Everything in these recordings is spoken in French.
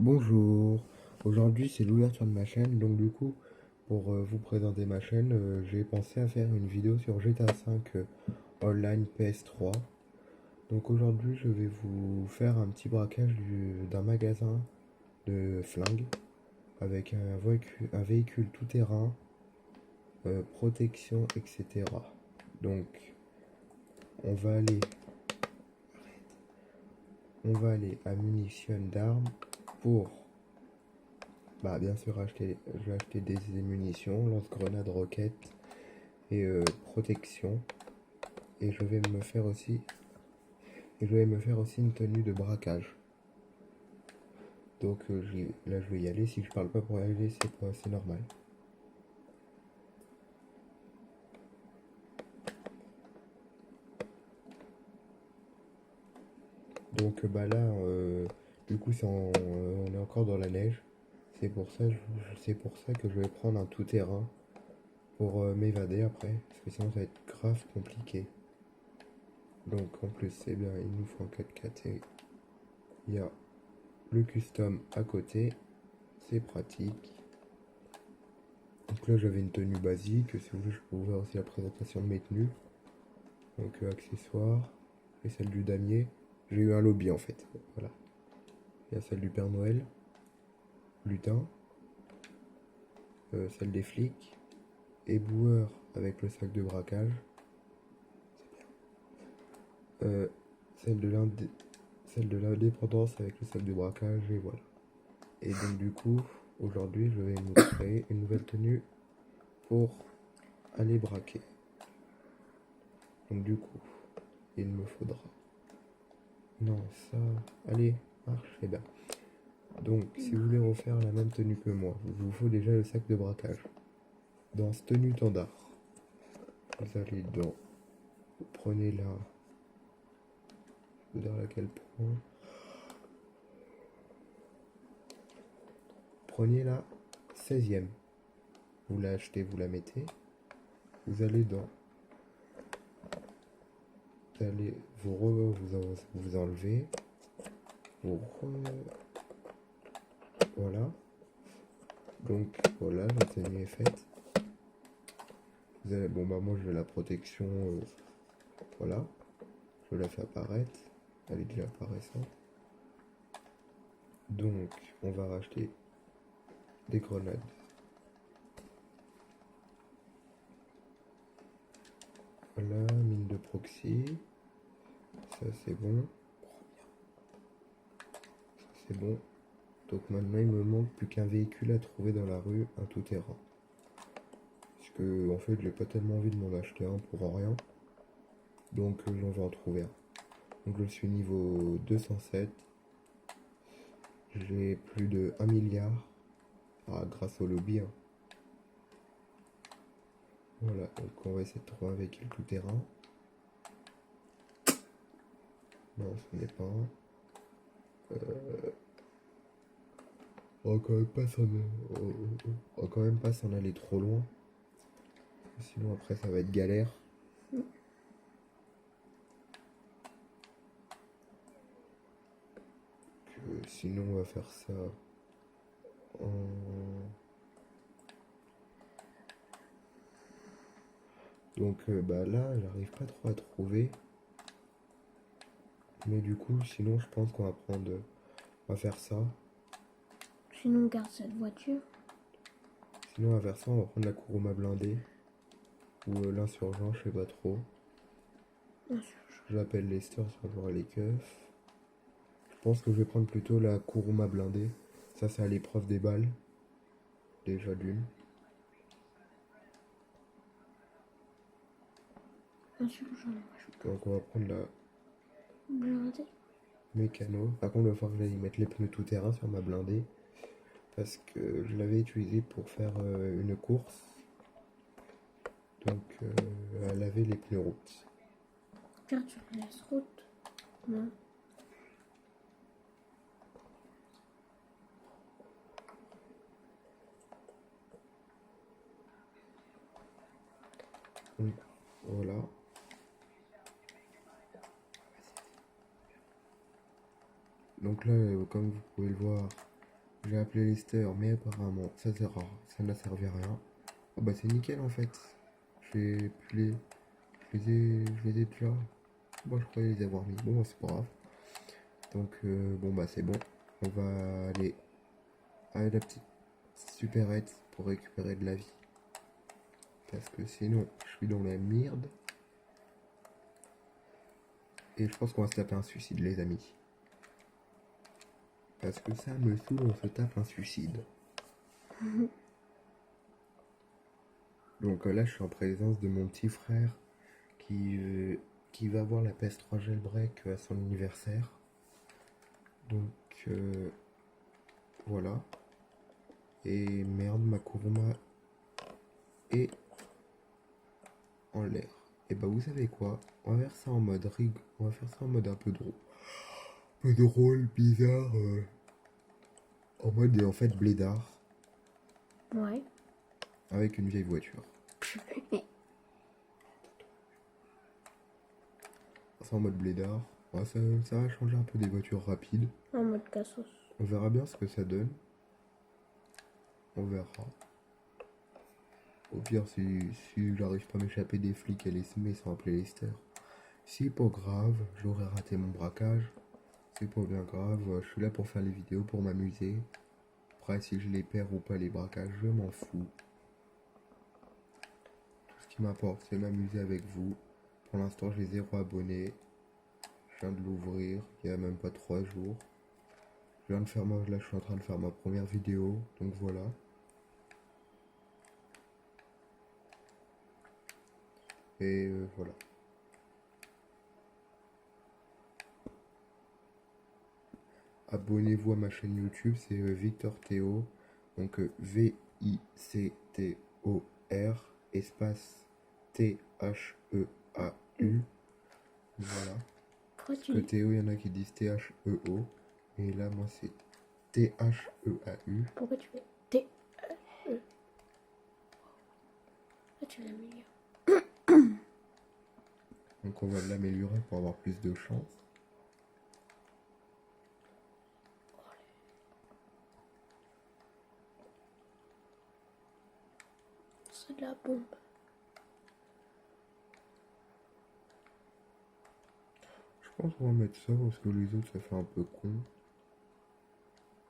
Bonjour, aujourd'hui c'est l'ouverture de ma chaîne, donc du coup pour vous présenter ma chaîne, j'ai pensé à faire une vidéo sur GTA V Online PS3. Donc aujourd'hui je vais vous faire un petit braquage d'un magasin de flingues avec un véhicule tout-terrain, protection, etc. Donc on va aller, on va aller à munitions d'armes pour bien sûr, je vais acheter des munitions, lance-grenades, roquettes et protection. Et je vais me faire aussi une tenue de braquage. Donc là, je vais y aller. Si je parle pas pour y aller, c'est normal. Donc là, du coup, on est encore dans la neige. C'est pour ça que je vais prendre un tout-terrain pour m'évader après, parce que sinon ça va être grave compliqué. Donc en plus, c'est bien, il nous faut un 4x4 et il y a le custom à côté, c'est pratique. Donc là j'avais une tenue basique, si vous voulez je peux vous faire aussi la présentation de mes tenues. Donc accessoires, et celle du damier. J'ai eu un lobby en fait, voilà. Il y a celle du Père Noël, lutin, celle des flics, éboueur avec le sac de braquage, euh, celle de l'indépendance avec le sac de braquage, et voilà. Et donc du coup, aujourd'hui je vais nous créer une nouvelle tenue pour aller braquer. Donc du coup, il me faudra... Non, ça... Allez, marche, et bien. Donc, si vous voulez refaire la même tenue que moi, il vous faut déjà le sac de braquage. Dans cette tenue tendard, vous allez dans... Vous prenez la... Je vous dire laquelle prendre. Prenez la 16e. Vous la achetez, vous la mettez. Vous allez dans... Vous allez vous enlevez. Voilà. Donc voilà, la tenue est faite. Vous avez, bon moi je vais la protection, voilà. Je la fais apparaître. Elle est déjà apparaissante. Donc on va racheter des grenades. Voilà, mine de proxy. Ça c'est bon. Ça c'est bon. Donc maintenant il me manque plus qu'un véhicule à trouver dans la rue, un tout-terrain. Parce que en fait j'ai pas tellement envie de m'en acheter un pour rien. Donc j'en vais en trouver un. Donc je suis niveau 207. J'ai plus de 1 milliard. Grâce au lobby. Hein. Voilà, donc on va essayer de trouver un véhicule tout-terrain. Non, ce n'est pas un. On va quand même pas s'en aller trop loin. Sinon après ça va être galère. Sinon on va faire ça en... Donc là j'arrive pas trop à trouver. Mais du coup sinon je pense qu'on va prendre... On va faire ça. Sinon, on garde cette voiture. Sinon on va faire ça, on va prendre la Kuruma blindée. Ou l'insurgent, je sais pas trop. J'appelle Lester, ça va voir les keufs. Je pense que je vais prendre plutôt la Kuruma blindée. Ça c'est à l'épreuve des balles. Déjà d'une. Insurgent. Donc on va prendre la Blindé. mécano. Par contre il va falloir que j'aille mettre les pneus tout terrain sur ma blindée. Parce que je l'avais utilisé pour faire une course. Donc à laver les pneus route. Car tu laisses route. Non. Donc voilà. Donc là, comme vous pouvez le voir, J'ai appelé Lester, mais apparemment, ça n'a servi à rien. Oh bah c'est nickel en fait. J'ai pu les... je les ai déjà... Bon, je croyais les avoir mis. Bon, bah, c'est pas grave. Donc, bon, bah c'est bon. On va aller à la petite supérette pour récupérer de la vie. Parce que sinon, je suis dans la merde. Et je pense qu'on va se taper un suicide, les amis. Parce que ça me saoule, on se tape un suicide. Donc là, je suis en présence de mon petit frère qui va avoir la PS3 Jailbreak à son anniversaire. Donc voilà. Et merde, ma Kuruma est en l'air. Et bah vous savez quoi? On va faire ça en mode on va faire ça en mode un peu drôle. Un peu drôle, bizarre. En mode en fait blédard. Ouais. Avec une vieille voiture. Ça en mode blédard. Ouais, ça va changer un peu des voitures rapides. En mode cassos. On verra bien ce que ça donne. On verra. Au pire, si j'arrive pas à m'échapper des flics et les semer sans appeler Lester. C'est pas grave, j'aurais raté mon braquage. C'est pas bien grave, je suis là pour faire les vidéos, pour m'amuser. Après, si je les perds ou pas les braquages, je m'en fous. Tout ce qui m'importe, c'est m'amuser avec vous. Pour l'instant, j'ai 0 abonnés. Je viens de l'ouvrir, il y a même pas 3 jours. Je viens de faire là, je suis en train de faire ma première vidéo, donc voilà. Et voilà. Abonnez-vous à ma chaîne YouTube, c'est Victor Théo. Donc Victor espace Theu. Voilà. Pourquoi Parce tu que dis? Théo, il y en a qui disent Theo. Et là, moi, c'est Theu. Pourquoi tu fais T E? Là, tu l'améliores. Donc on va l'améliorer pour avoir plus de chance. C'est de la bombe. Je pense qu'on va mettre ça parce que les autres, ça fait un peu con.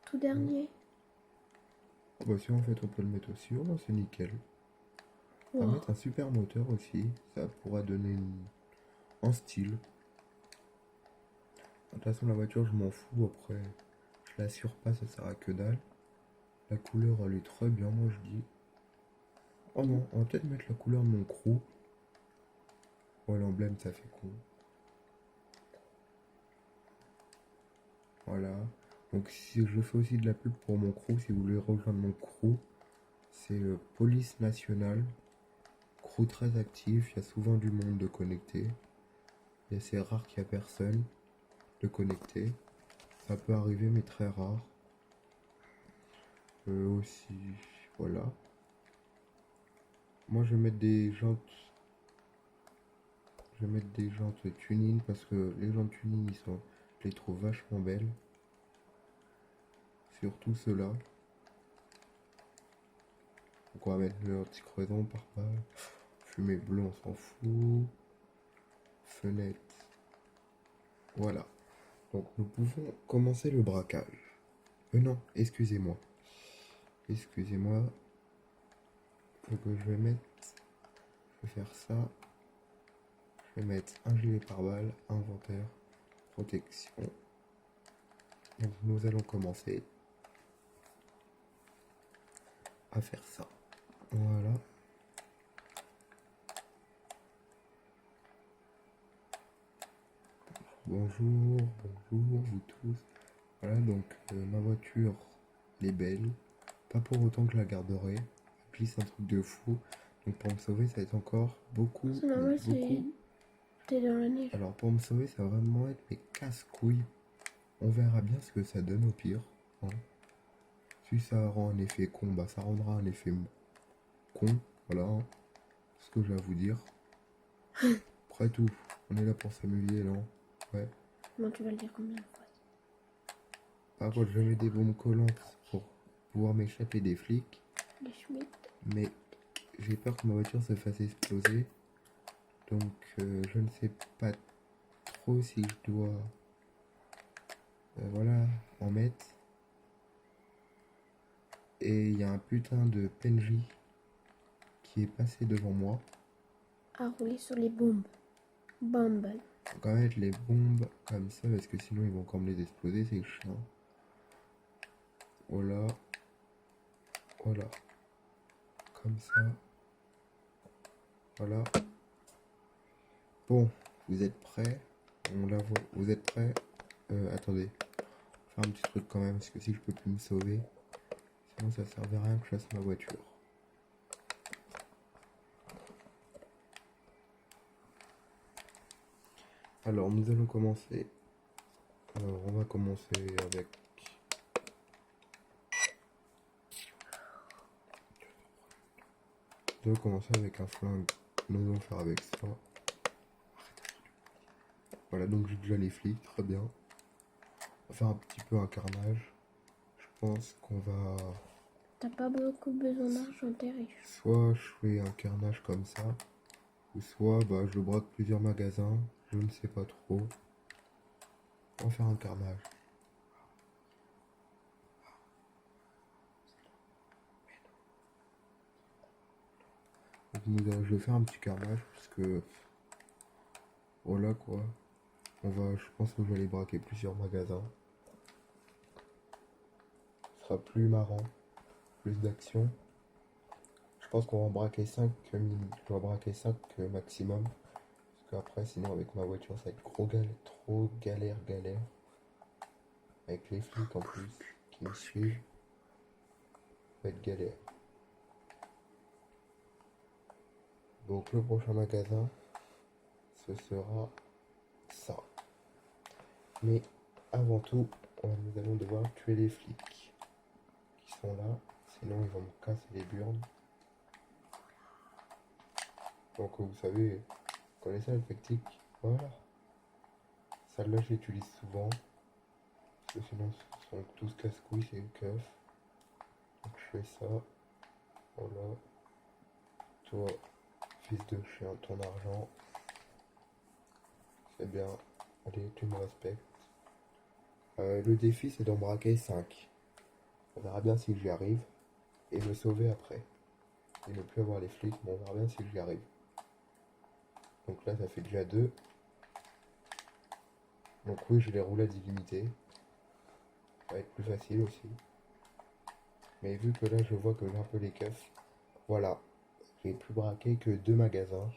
Tout dernier. Ah bah si en fait on peut le mettre aussi, oh bah c'est nickel. On va Wow. mettre un super moteur aussi, ça pourra donner un style. De toute façon la voiture je m'en fous, après je l'assure pas, ça sert à que dalle. La couleur elle est très bien, moi je dis. Oh non, on va peut-être mettre la couleur de mon crew. Ouais, l'emblème ça fait con. Voilà. Donc si je fais aussi de la pub pour mon crew, si vous voulez rejoindre mon crew, c'est Police Nationale. Crew très actif, il y a souvent du monde de connecté. Et c'est rare qu'il y a personne de connecté. Ça peut arriver mais très rare. Aussi, voilà. Moi je vais mettre des jantes. Je vais mettre des jantes tuning parce que les jantes tuning je les trouve vachement belles. Surtout ceux-là. Donc on va mettre le petit creuson par balle. Fumée bleue on s'en fout. Fenêtre. Voilà. Donc nous pouvons commencer le braquage. Non, excusez-moi. Excusez-moi. Donc je vais mettre. Je vais faire ça. Je vais mettre un gilet pare-balles, inventaire, protection. Donc nous allons commencer à faire ça. Voilà. Bonjour, bonjour vous tous. Voilà donc ma voiture elle est belle. Pas pour autant que je la garderai. Elle glisse un truc de fou. Donc pour me sauver ça va être encore beaucoup. C'est normal, beaucoup. t'es dans la neige. Alors pour me sauver ça va vraiment être mes casse-couilles. On verra bien ce que ça donne au pire. Hein. Si ça rend un effet con, bah ça rendra un effet con. Voilà hein, ce que j'ai à vous dire. Après tout, on est là pour s'amuser, non? Ouais. Comment tu vas le dire combien de fois? Par contre, je mets des bombes collantes pour pouvoir m'échapper des flics. Les Schmitt. Mais j'ai peur que ma voiture se fasse exploser. Donc je ne sais pas trop si je dois voilà, en mettre. Et il y a un putain de PNJ qui est passé devant moi. À rouler sur les bombes. Bombes. Faut quand même mettre les bombes comme ça parce que sinon ils vont encore me les exploser, c'est chiant. Voilà. Voilà. Comme ça. Voilà. Bon, vous êtes prêts? On la voit. Vous êtes prêts? Attendez. Faire un petit truc quand même, parce que si je peux plus me sauver, sinon ça servait à rien que je fasse ma voiture. Alors nous allons commencer. Alors on va commencer avec. Nous allons commencer avec un flingue. Nous allons faire avec ça. Voilà, donc j'ai déjà les flics, très bien. On va faire un petit peu un carnage. Je pense qu'on va. T'as pas beaucoup besoin d'argent, t'es riche. Soit je fais un carnage comme ça, ou soit bah, je braque plusieurs magasins, je ne sais pas trop. On va faire un carnage. Donc, je vais faire un petit carnage parce que voilà quoi. Je pense que je vais aller braquer plusieurs magasins. Ce sera plus marrant, plus d'action. Je pense qu'on va en braquer 5 minutes. Je vais braquer 5 maximum. Parce qu'après, sinon, avec ma voiture, ça va être trop galère. Avec les flics en plus qui me suivent, ça va être galère. Donc, le prochain magasin, ce sera ça. Mais avant tout, nous allons devoir tuer les flics qui sont là. Sinon, ils vont me casser les burnes. Donc, vous savez, vous connaissez la tactique. Voilà. Celle-là, je l'utilise souvent. Parce que sinon, ils sont tous casse-couilles, c'est une keuf. Donc, je fais ça. Voilà. Toi, fils de chien, ton argent. C'est bien. Allez, tu me respectes. Le défi, c'est d'en braquer 5. On verra bien si j'y arrive. Et me sauver après. Et ne plus avoir les flics, mais on verra bien si j'y arrive. Donc là, ça fait déjà 2. Donc oui, j'ai les roulades illimitées. Ça va être plus facile aussi. Mais vu que là, je vois que j'ai un peu les keufs. Voilà. J'ai pu braquer que 2 magasins.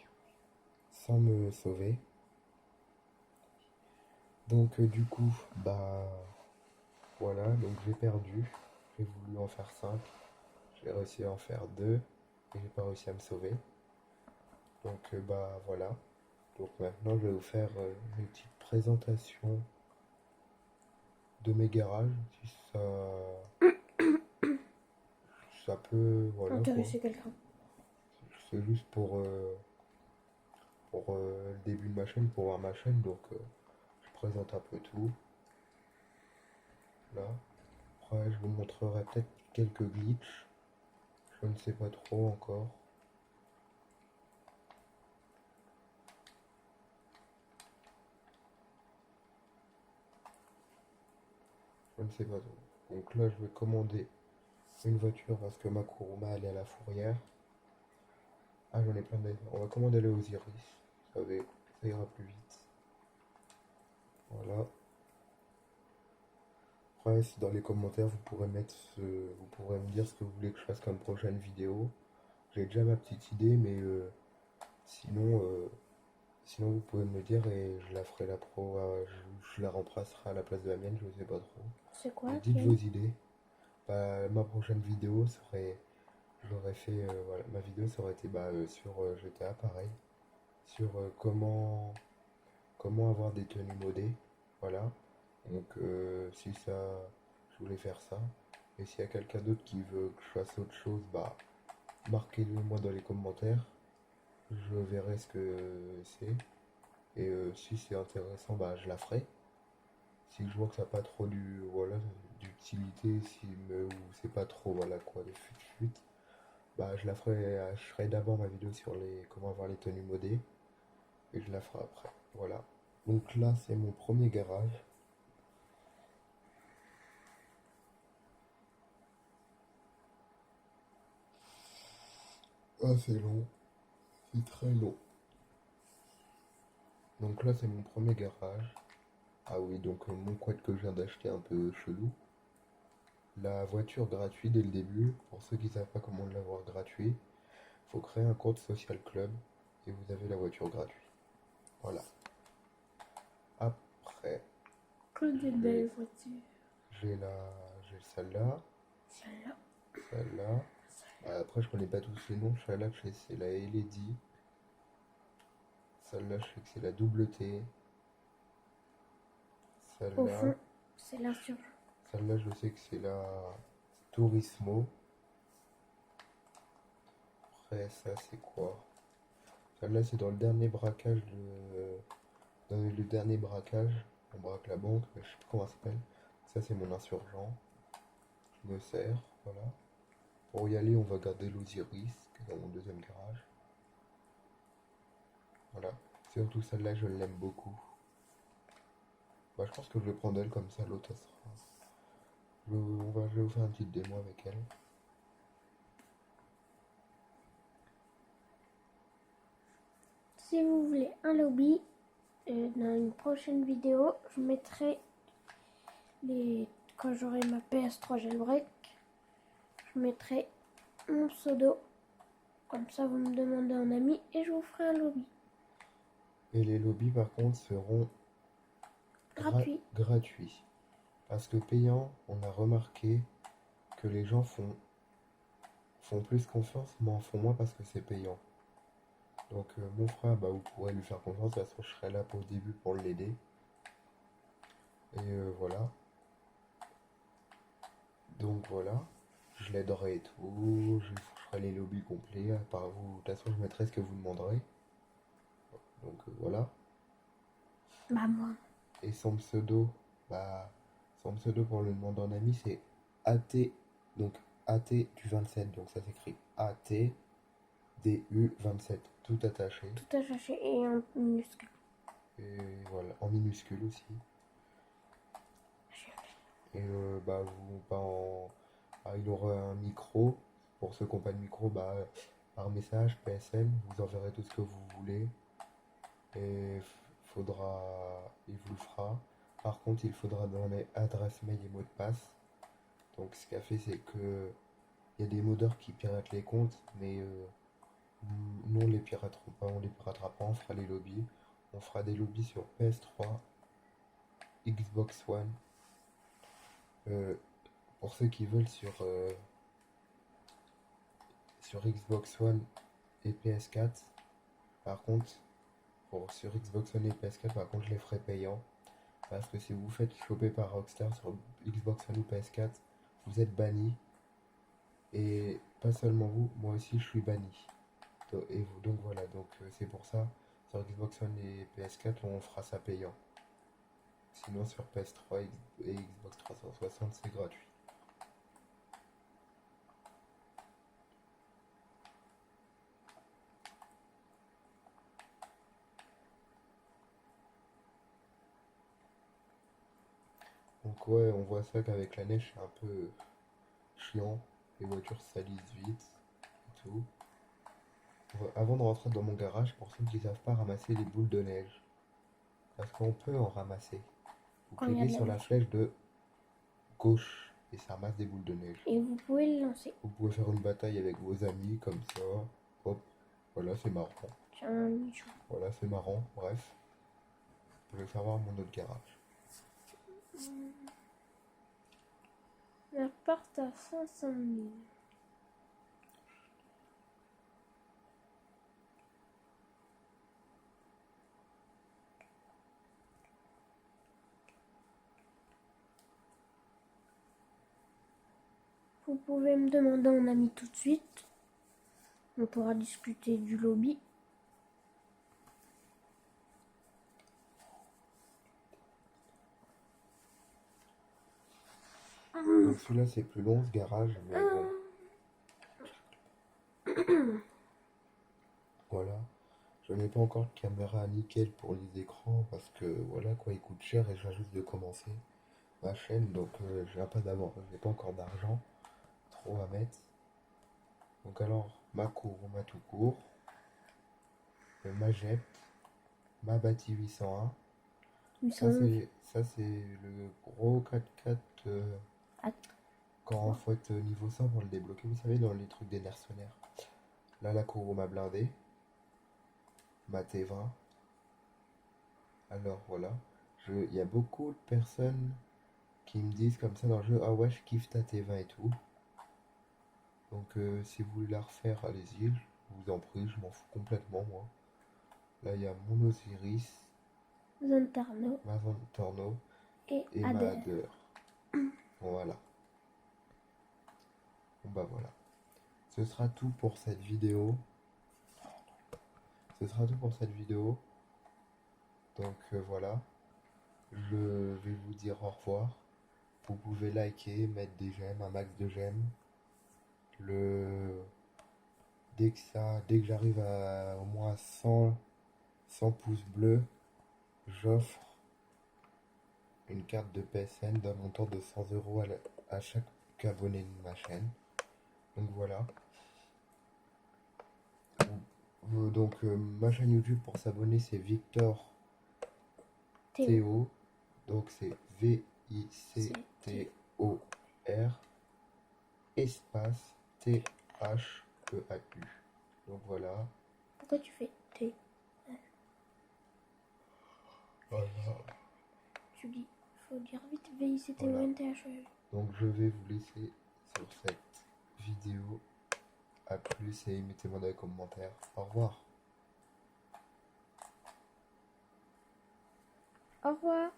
Sans me sauver. Donc du coup, bah... Voilà, donc j'ai perdu. J'ai voulu en faire 5. J'ai réussi à en faire 2. Et j'ai pas réussi à me sauver. Donc bah voilà. Donc maintenant je vais vous faire une petite présentation de mes garages. Si ça peut, voilà quoi. Intéresser quelqu'un. C'est juste pour le début de ma chaîne, pour voir ma chaîne. Donc je présente un peu tout. Là. Après je vous montrerai peut-être quelques glitches. Je ne sais pas trop encore. Je ne sais pas trop. Donc là je vais commander une voiture parce que ma Kuruma elle est à la fourrière. Ah, j'en ai plein d'ailleurs. On va commander le Osiris. Ça ira plus vite. Voilà. Après, si dans les commentaires vous pourrez vous pourrez me dire ce que vous voulez que je fasse comme prochaine vidéo. J'ai déjà ma petite idée, mais sinon, sinon vous pouvez me le dire et je la ferai je la remplacerai à la place de la mienne, je ne sais pas trop. C'est quoi? Dites vos idées. Bah, ma prochaine vidéo serait, j'aurais fait, voilà, ma vidéo ça aurait été sur GTA pareil, sur comment avoir des tenues modées, voilà. Donc si ça, je voulais faire ça. Et s'il y a quelqu'un d'autre qui veut que je fasse autre chose, bah marquez-le moi dans les commentaires. Je verrai ce que c'est. Et si c'est intéressant, bah je la ferai. Si je vois que ça n'a pas trop d'utilité, éviter si ou c'est pas trop, voilà quoi, les fut bah je ferai d'abord ma vidéo sur les comment avoir les tenues modées et je la ferai après. Voilà. Donc là, c'est mon premier garage. Ah, c'est long, c'est très long. Donc là, c'est mon premier garage. Ah oui, donc mon quad que je viens d'acheter un peu chelou. La voiture gratuite dès le début. Pour ceux qui ne savent pas comment l'avoir gratuit, faut créer un compte social club et vous avez la voiture gratuite. Voilà. Après, Que des belles voitures. j'ai j'ai celle-là, Celle-là. celle-là. Après, je connais pas tous les noms. Celle-là, je sais que c'est la LED. Celle-là, je sais que c'est la double T. Au Celle-là, fond, c'est la sur. celle-là, je sais que c'est la Turismo. Après, ça, c'est quoi? Celle-là, c'est dans le dernier braquage de. Dans le dernier braquage. On braque la banque, mais je sais plus comment ça s'appelle. Ça, c'est mon insurgent. Je me sers, voilà. Pour y aller, on va garder l'Osiris, qui est dans mon deuxième garage. Voilà. Surtout celle-là, je l'aime beaucoup. Bah, je pense que je vais prendre elle comme ça, l'autre, elle sera. Je vais vous faire une petite démo avec elle. Si vous voulez un lobby, dans une prochaine vidéo, je mettrai quand j'aurai ma PS3 jailbreak, je mettrai mon pseudo. Comme ça, vous me demandez un ami et je vous ferai un lobby. Et les lobbies, par contre, seront gratuits. Parce que payant, on a remarqué que les gens font plus confiance, mais en font moins parce que c'est payant. Donc mon frère, bah, vous pourrez lui faire confiance, de toute façon je serai là pour le début pour l'aider. Et voilà. Donc voilà, je l'aiderai et tout, je ferai les lobbies complets, par vous, de toute façon je mettrai ce que vous demanderez. Donc voilà. Bah moi. Et son pseudo, bah son pseudo pour le demander en ami c'est AT, donc AT du 27, donc ça s'écrit AT DU 27, tout attaché. Tout attaché et en minuscule. Et voilà, en minuscule aussi. Et bah, il aura un micro. Pour ceux qui n'ont pas de micro, bah, par message, PSN, vous enverrez tout ce que vous voulez. Et il vous le fera. Par contre, il faudra donner adresse mail et mot de passe. Donc, ce qu'a fait, c'est que il y a des modeurs qui piratent les comptes, mais nous, on les piraterons pas, on les piratera pas, on fera les lobbies. On fera des lobbies sur PS3, Xbox One. Pour ceux qui veulent sur Xbox One et PS4. Par contre, sur Xbox One et PS4, par contre, je les ferai payants. Parce que si vous vous faites choper par Rockstar sur Xbox One ou PS4, vous êtes banni. Et pas seulement vous, moi aussi je suis banni. Donc voilà, donc c'est pour ça, sur Xbox One et PS4, on fera ça payant. Sinon sur PS3 et Xbox 360, c'est gratuit. Donc ouais, on voit ça qu'avec la neige, c'est un peu chiant. Les voitures salissent vite et tout. Avant de rentrer dans mon garage, pour ceux qui ne savent pas ramasser les boules de neige, parce qu'on peut en ramasser. Vous Quand il y a cliquez de la sur la neige. flèche de gauche et ça ramasse des boules de neige. Et vous pouvez le lancer. Vous pouvez faire une bataille avec vos amis comme ça. Hop, voilà, c'est marrant. Tiens, un nichon. Voilà, c'est marrant. Bref, je vais faire voir mon autre garage. On repart à 500 000. Vous pouvez me demander un ami tout de suite. On pourra discuter du lobby. Donc celui-là c'est plus long ce garage, mais voilà. Je n'ai pas encore de caméra nickel pour les écrans parce que voilà quoi, il coûte cher et je viens juste de commencer ma chaîne, donc j'ai pas encore d'argent trop à mettre. Donc alors ma tout court, ma Jeep, ma Bati 801. Ça 811. c'est le gros 4x4 Ah, quand il faut être niveau 100 pour le débloquer, vous savez, dans les trucs des mercenaires. Là la Kuruma blindée, ma T20. Alors voilà, il y a beaucoup de personnes qui me disent comme ça dans le jeu, ah ouais, je kiffe ta T20 et tout. Donc si vous voulez la refaire, allez-y, je vous en prie, je m'en fous complètement moi. Là il y a mon Osiris, Zantarno ma Torno et et ma Adèle. Hader. Voilà. Bon bah voilà. Ce sera tout pour cette vidéo. Ce sera tout pour cette vidéo. Donc voilà. Je vais vous dire au revoir. Vous pouvez liker, mettre des j'aime, un max de j'aime. Dès que j'arrive à au moins 100 pouces bleus, j'offre une carte de PSN d'un montant de 100 euros à chaque abonné de ma chaîne. Donc voilà. Donc ma chaîne YouTube pour s'abonner c'est Victor Théo. Donc c'est VICTOR espace THEAU. Donc voilà. Pourquoi tu fais T? Voilà. Tu dis, faut dire vite VICTONTHE. Donc je vais vous laisser sur cette vidéo. A plus et mettez-moi dans les commentaires. Au revoir. Au revoir.